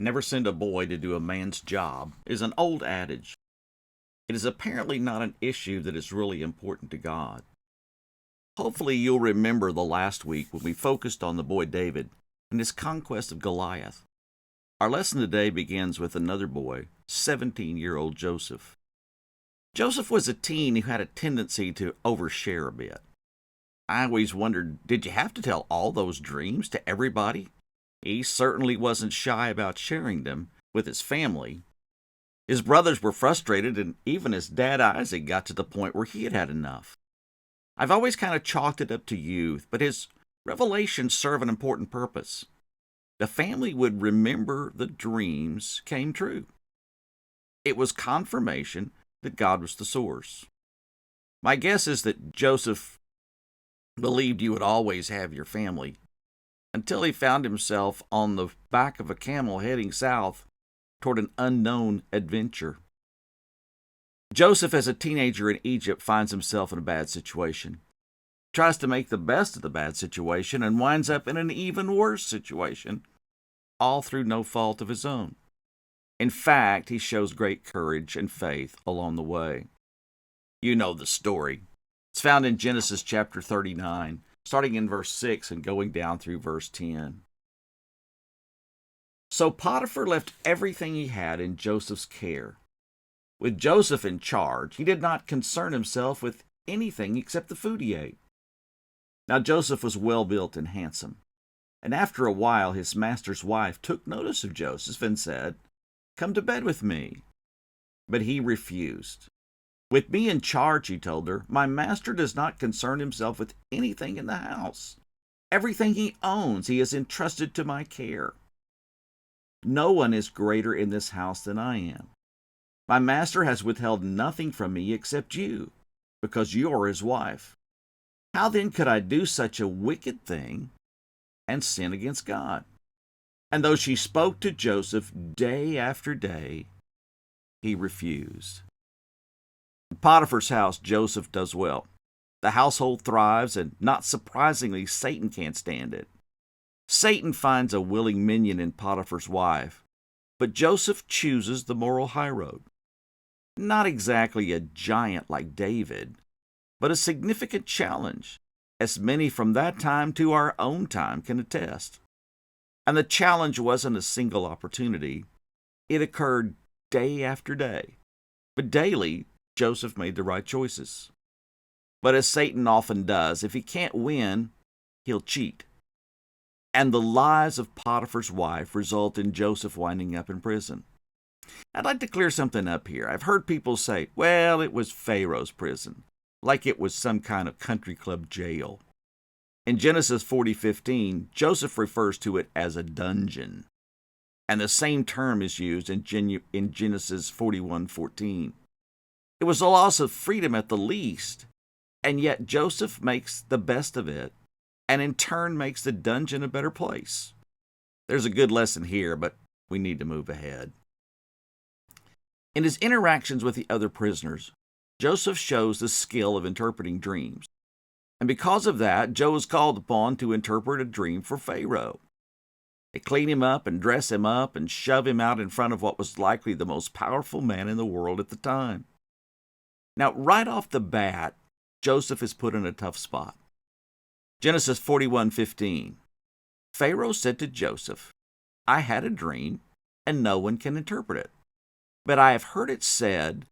never send a boy to do a man's job is an old adage. It is apparently not an issue that is really important to God. Hopefully you'll remember the last week when we focused on the boy David and his conquest of Goliath. Our lesson today begins with another boy, 17-year-old Joseph. Joseph was a teen who had a tendency to overshare a bit. I always wondered, did you have to tell all those dreams to everybody? He certainly wasn't shy about sharing them with his family. His brothers were frustrated, and even his dad Isaac got to the point where he had had enough. I've always kind of chalked it up to youth, but his revelations serve an important purpose. The family would remember the dreams came true. It was confirmation that God was the source. My guess is that Joseph believed you would always have your family until he found himself on the back of a camel heading south toward an unknown adventure. Joseph, as a teenager in Egypt, finds himself in a bad situation, tries to make the best of the bad situation, and winds up in an even worse situation, all through no fault of his own. In fact, he shows great courage and faith along the way. You know the story. It's found in Genesis chapter 39, starting in verse 6 and going down through verse 10. So Potiphar left everything he had in Joseph's care. With Joseph in charge, he did not concern himself with anything except the food he ate. Now Joseph was well-built and handsome, and after a while his master's wife took notice of Joseph and said, "Come to bed with me." But he refused. "With me in charge," he told her, "my master does not concern himself with anything in the house. Everything he owns he has entrusted to my care. No one is greater in this house than I am. My master has withheld nothing from me except you, because you are his wife. How then could I do such a wicked thing and sin against God?" And though she spoke to Joseph day after day, he refused. In Potiphar's house, Joseph does well. The household thrives, and not surprisingly, Satan can't stand it. Satan finds a willing minion in Potiphar's wife, but Joseph chooses the moral high road. Not exactly a giant like David, but a significant challenge, as many from that time to our own time can attest. And the challenge wasn't a single opportunity. It occurred day after day. But daily, Joseph made the right choices. But as Satan often does, if he can't win, he'll cheat. And the lies of Potiphar's wife result in Joseph winding up in prison. I'd like to clear something up here. I've heard people say, well, it was Pharaoh's prison, like it was some kind of country club jail. In Genesis 40:15, Joseph refers to it as a dungeon, and the same term is used in Genesis 41:14. It was a loss of freedom at the least, and yet Joseph makes the best of it, and in turn makes the dungeon a better place. There's a good lesson here, but we need to move ahead. In his interactions with the other prisoners, Joseph shows the skill of interpreting dreams. And because of that, Joe is called upon to interpret a dream for Pharaoh. They clean him up and dress him up and shove him out in front of what was likely the most powerful man in the world at the time. Now, right off the bat, Joseph is put in a tough spot. Genesis 41:15. Pharaoh said to Joseph, "I had a dream, and no one can interpret it. But I have heard it said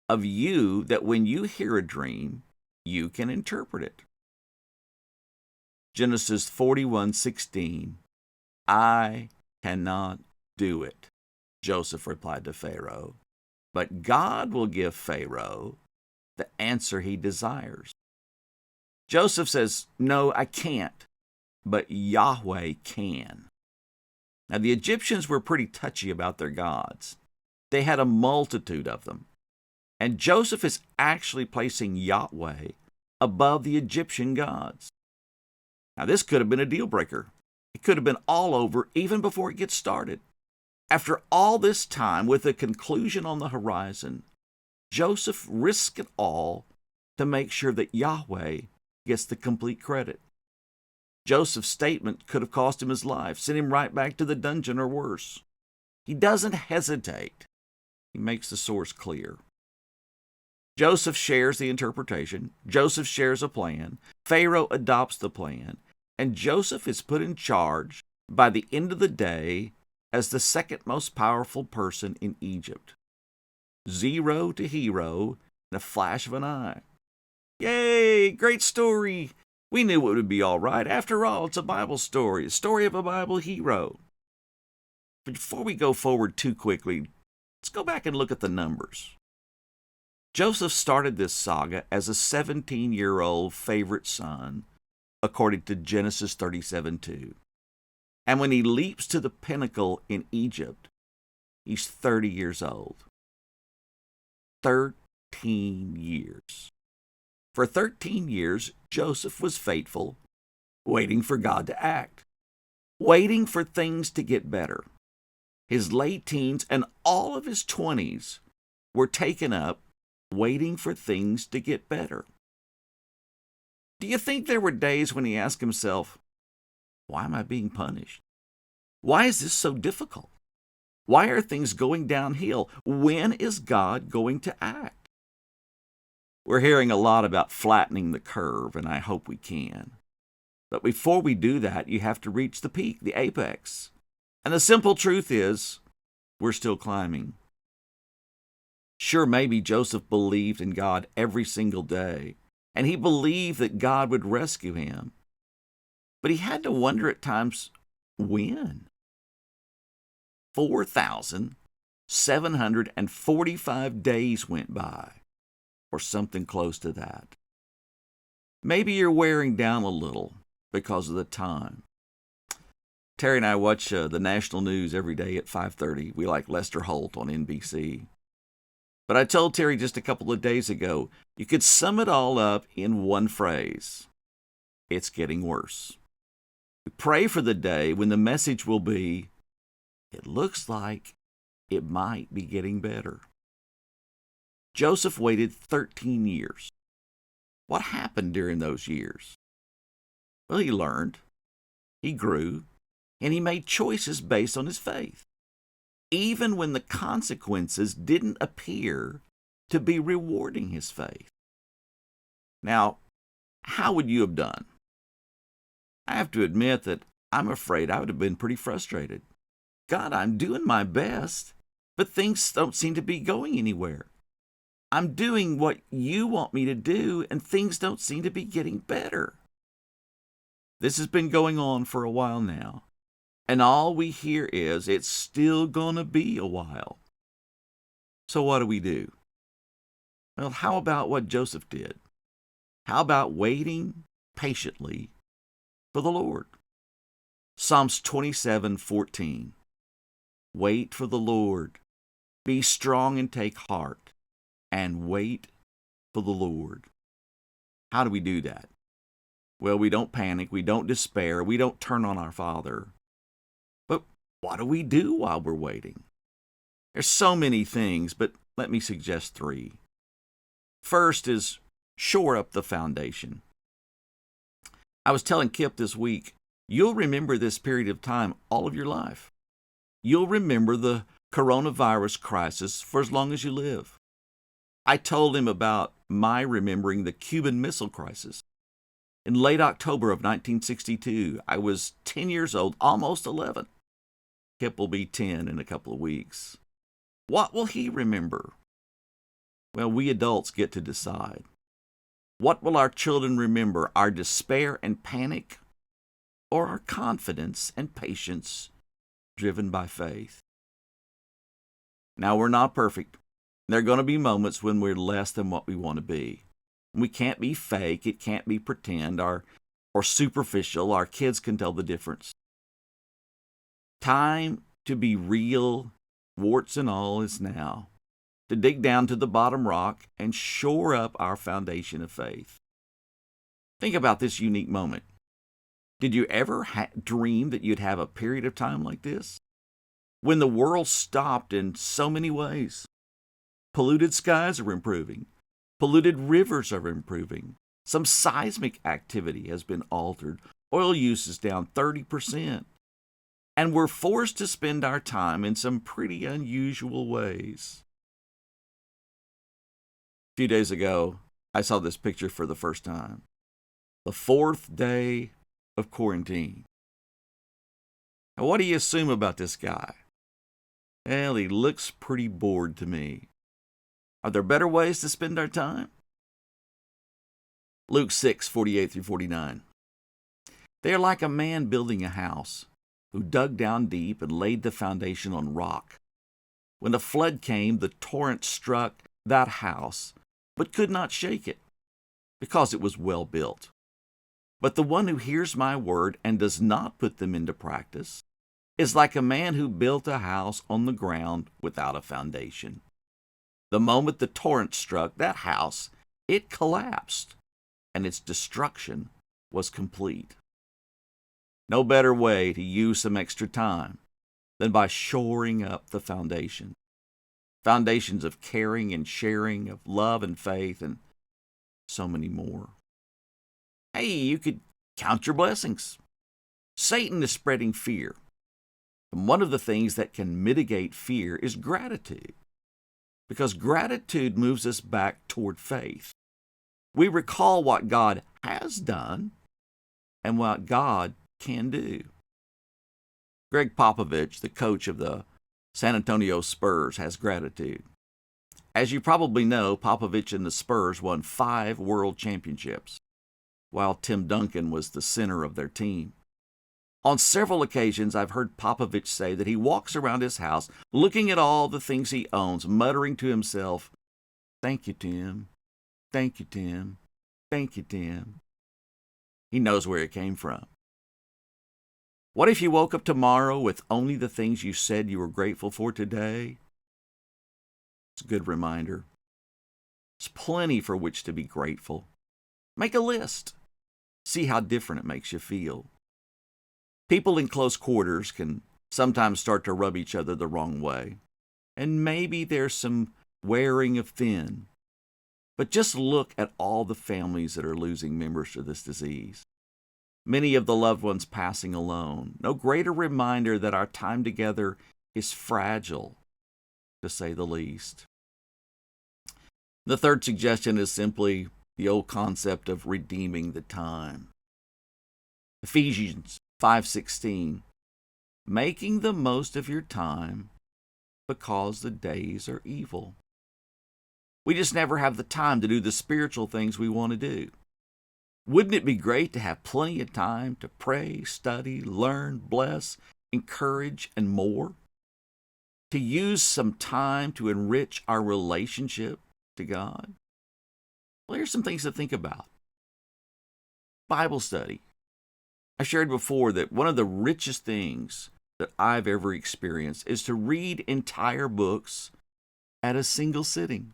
of you that when you hear a dream, you can interpret it." Genesis 41:16. "I cannot do it," Joseph replied to Pharaoh, "but God will give Pharaoh the answer he desires." Joseph says, "No, I can't, but Yahweh can." Now, the Egyptians were pretty touchy about their gods. They had a multitude of them. And Joseph is actually placing Yahweh above the Egyptian gods. Now, this could have been a deal breaker. It could have been all over even before it gets started. After all this time, with a conclusion on the horizon, Joseph risks it all to make sure that Yahweh gets the complete credit. Joseph's statement could have cost him his life, sent him right back to the dungeon or worse. He doesn't hesitate. He makes the source clear. Joseph shares the interpretation. Joseph shares a plan. Pharaoh adopts the plan. And Joseph is put in charge by the end of the day as the second most powerful person in Egypt. 0 to hero in a flash of an eye. Yay! Great story! We knew it would be all right. After all, it's a Bible story, a story of a Bible hero. But before we go forward too quickly, let's go back and look at the numbers. Joseph started this saga as a 17-year-old favorite son, according to Genesis 37:2. And when he leaps to the pinnacle in Egypt, he's 30 years old. 13 years. For 13 years, Joseph was faithful, waiting for God to act, waiting for things to get better. His late teens and all of his 20s were taken up waiting for things to get better. Do you think there were days when he asked himself, why am I being punished? Why is this so difficult? Why are things going downhill? When is God going to act? We're hearing a lot about flattening the curve, and I hope we can. But before we do that, you have to reach the peak, the apex. And the simple truth is, we're still climbing. Sure, maybe Joseph believed in God every single day, and he believed that God would rescue him. But he had to wonder at times, when? 4,745 days went by, or something close to that. Maybe you're wearing down a little because of the time. Terry and I watch the national news every day at 5:30. We like Lester Holt on NBC. But I told Terry just a couple of days ago, you could sum it all up in one phrase. It's getting worse. We pray for the day when the message will be, it looks like it might be getting better. Joseph waited 13 years. What happened during those years? Well, he learned, he grew, and he made choices based on his faith, even when the consequences didn't appear to be rewarding his faith. Now, how would you have done? I have to admit that I'm afraid I would have been pretty frustrated. God, I'm doing my best, but things don't seem to be going anywhere. I'm doing what you want me to do, and things don't seem to be getting better. This has been going on for a while now, and all we hear is it's still going to be a while. So what do? Well, how about what Joseph did? How about waiting patiently for the Lord? Psalms 27:14. Wait for the Lord. Be strong and take heart, and wait for the Lord. How do we do that? Well, we don't panic, we don't despair, we don't turn on our Father. But what do we do while we're waiting? There's so many things, but let me suggest 3. First is shore up the foundation. I was telling Kip this week, you'll remember this period of time all of your life. You'll remember the coronavirus crisis for as long as you live. I told him about my remembering the Cuban Missile Crisis. In late October of 1962, I was 10 years old, almost 11. Kip will be 10 in a couple of weeks. What will he remember? Well, we adults get to decide. What will our children remember, our despair and panic, or our confidence and patience driven by faith? Now, we're not perfect. There are going to be moments when we're less than what we want to be. We can't be fake, it can't be pretend or superficial. Our kids can tell the difference. Time to be real, warts and all, is now. To dig down to the bottom rock and shore up our foundation of faith. Think about this unique moment. Did you ever dream that you'd have a period of time like this? When the world stopped in so many ways. Polluted skies are improving. Polluted rivers are improving. Some seismic activity has been altered. Oil use is down 30%. and we're forced to spend our time in some pretty unusual ways. A few days ago, I saw this picture for the first time. The 4th day of quarantine. Now, what do you assume about this guy? Well, he looks pretty bored to me. Are there better ways to spend our time? Luke 6:48-49. They are like a man building a house, who dug down deep and laid the foundation on rock. When a flood came, the torrent struck that house, but could not shake it, because it was well built. But the one who hears my word and does not put them into practice is like a man who built a house on the ground without a foundation. The moment the torrent struck that house, it collapsed, and its destruction was complete. No better way to use some extra time than by shoring up the foundation. Foundations of caring and sharing, of love and faith, and so many more. Hey, you could count your blessings. Satan is spreading fear. And one of the things that can mitigate fear is gratitude, because gratitude moves us back toward faith. We recall what God has done and what God can do. Greg Popovich, the coach of the San Antonio Spurs, has gratitude. As you probably know, Popovich and the Spurs won 5 world championships, while Tim Duncan was the center of their team. On several occasions, I've heard Popovich say that he walks around his house looking at all the things he owns, muttering to himself, "Thank you, Tim. Thank you, Tim. Thank you, Tim." He knows where it came from. What if you woke up tomorrow with only the things you said you were grateful for today? It's a good reminder. There's plenty for which to be grateful. Make a list. See how different it makes you feel. People in close quarters can sometimes start to rub each other the wrong way, and maybe there's some wearing of thin. But just look at all the families that are losing members to this disease. Many of the loved ones passing alone. No greater reminder that our time together is fragile, to say the least. The third suggestion is simply the old concept of redeeming the time. Ephesians 5:16, making the most of your time because the days are evil. We just never have the time to do the spiritual things we want to do. Wouldn't it be great to have plenty of time to pray, study, learn, bless, encourage, and more? To use some time to enrich our relationship to God? Well, here's some things to think about. Bible study. I shared before that one of the richest things that I've ever experienced is to read entire books at a single sitting.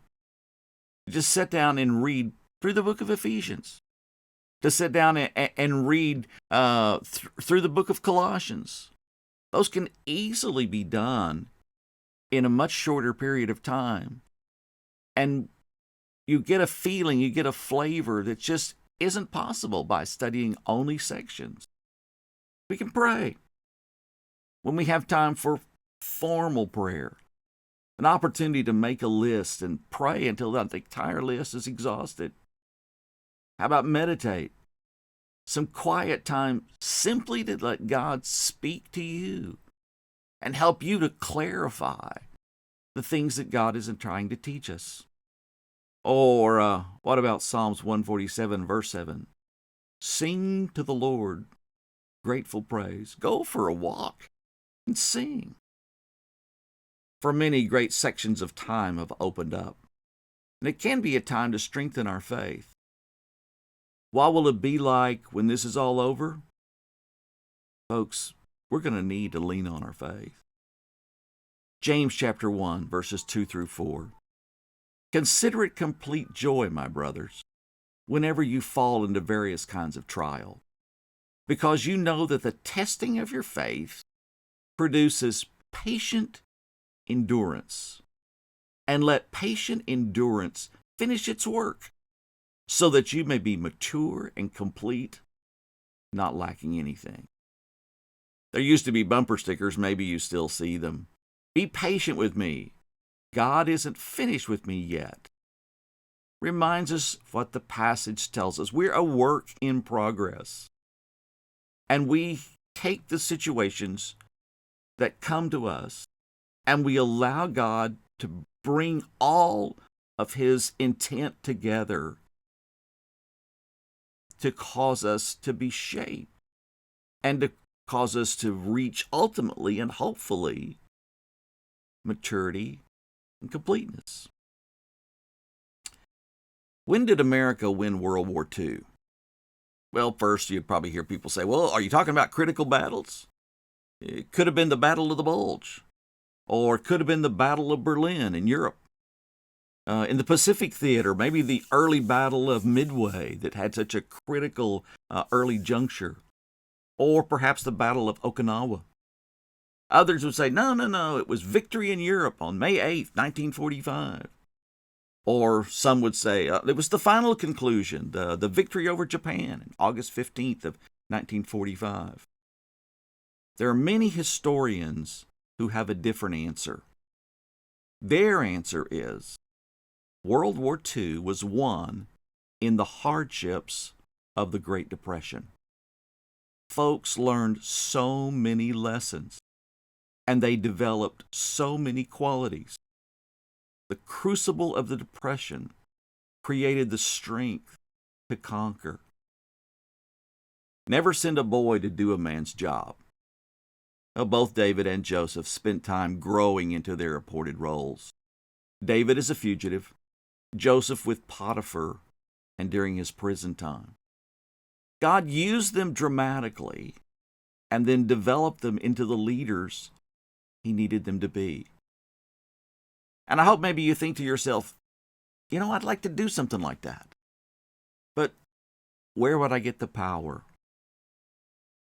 Just sit down and read through the book of Ephesians. To sit down and read through the book of Colossians. Those can easily be done in a much shorter period of time. And you get a feeling, you get a flavor that just isn't possible by studying only sections. We can pray when we have time for formal prayer, an opportunity to make a list and pray until the entire list is exhausted. How about meditate? Some quiet time simply to let God speak to you and help you to clarify the things that God isn't trying to teach us. Or what about Psalms 147, verse 7? Sing to the Lord grateful praise. Go for a walk and sing. For many, great sections of time have opened up, and it can be a time to strengthen our faith. What will it be like when this is all over? Folks, we're going to need to lean on our faith. James chapter 1, verses 2-4. Consider it complete joy, my brothers, whenever you fall into various kinds of trial, because you know that the testing of your faith produces patient endurance. And let patient endurance finish its work, so that you may be mature and complete, not lacking anything. There used to be bumper stickers. Maybe you still see them. Be patient with me. God isn't finished with me yet. Reminds us what the passage tells us. We're a work in progress. And we take the situations that come to us and we allow God to bring all of His intent together to cause us to be shaped and to cause us to reach ultimately and hopefully maturity and completeness. When did America win World War II? Well, first you'd probably hear people say, well, are you talking about critical battles? It could have been the Battle of the Bulge, or it could have been the Battle of Berlin in Europe. In the Pacific Theater, maybe the early Battle of Midway that had such a critical early juncture, or perhaps the Battle of Okinawa. Others would say, no, it was victory in Europe on May 8th, 1945. Or some would say it was the final conclusion, the victory over Japan on August 15th of 1945. There are many historians who have a different answer. Their answer is World War II was won in the hardships of the Great Depression. Folks learned so many lessons, and they developed so many qualities. The crucible of the Depression created the strength to conquer. Never send a boy to do a man's job. Well, both David and Joseph spent time growing into their appointed roles. David as a fugitive, Joseph with Potiphar, and during his prison time. God used them dramatically and then developed them into the leaders He needed them to be. And I hope maybe you think to yourself, I'd like to do something like that. But where would I get the power?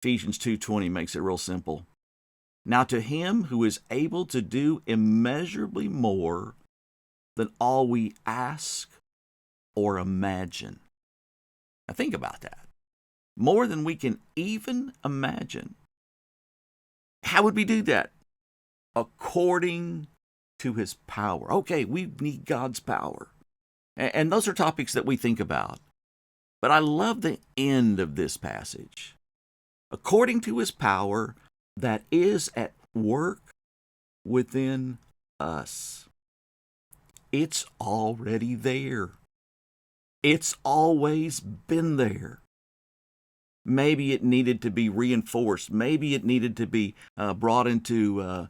Ephesians 2:20 makes it real simple. Now to Him who is able to do immeasurably more than all we ask or imagine. Now think about that. More than we can even imagine. How would we do that? According to His power. Okay, we need God's power. And those are topics that we think about. But I love the end of this passage. According to His power that is at work within us. It's already there. It's always been there. Maybe it needed to be reinforced. Maybe it needed to be brought into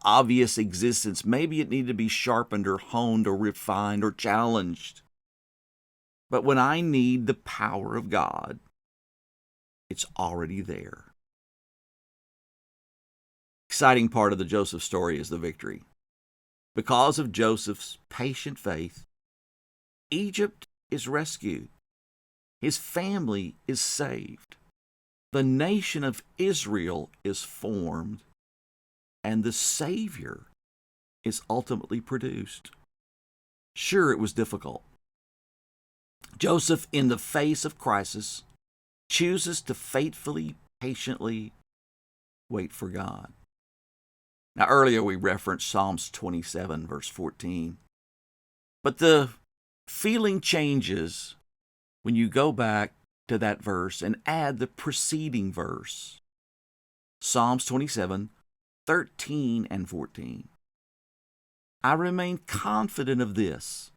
obvious existence. Maybe it needed to be sharpened or honed or refined or challenged. But when I need the power of God, it's already there. Exciting part of the Joseph story is the victory. Because of Joseph's patient faith, Egypt is rescued. His family is saved. The nation of Israel is formed, and the Savior is ultimately produced. Sure, it was difficult. Joseph, in the face of crisis, chooses to faithfully, patiently wait for God. Now, earlier we referenced Psalms 27, verse 14. But the feeling changes when you go back to that verse and add the preceding verse. Psalms 27, 13 and 14. I remain confident of this.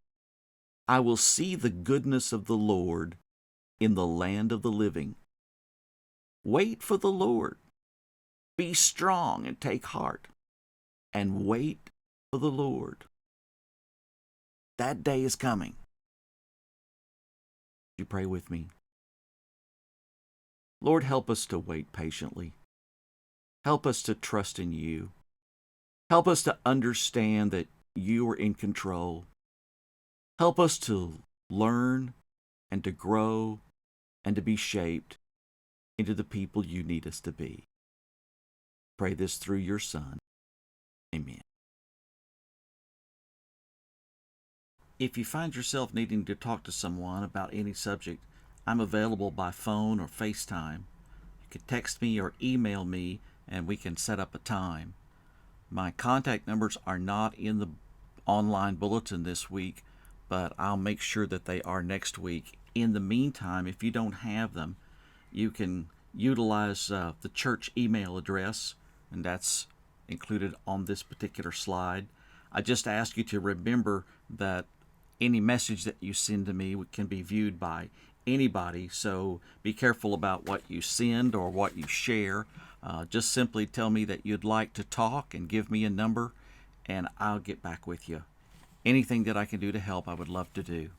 I will see the goodness of the Lord in the land of the living. Wait for the Lord. Be strong and take heart. And wait for the Lord. That day is coming. You pray with me. Lord, help us to wait patiently. Help us to trust in You. Help us to understand that You are in control. Help us to learn and to grow and to be shaped into the people You need us to be. Pray this through Your Son. Amen. If you find yourself needing to talk to someone about any subject, I'm available by phone or FaceTime. You can text me or email me and we can set up a time. My contact numbers are not in the online bulletin this week, but I'll make sure that they are next week. In the meantime, if you don't have them, you can utilize the church email address, and that's included on this particular slide. I just ask you to remember that any message that you send to me can be viewed by anybody, so be careful about what you send or what you share. Just simply tell me that you'd like to talk and give me a number, and I'll get back with you. Anything that I can do to help, I would love to do.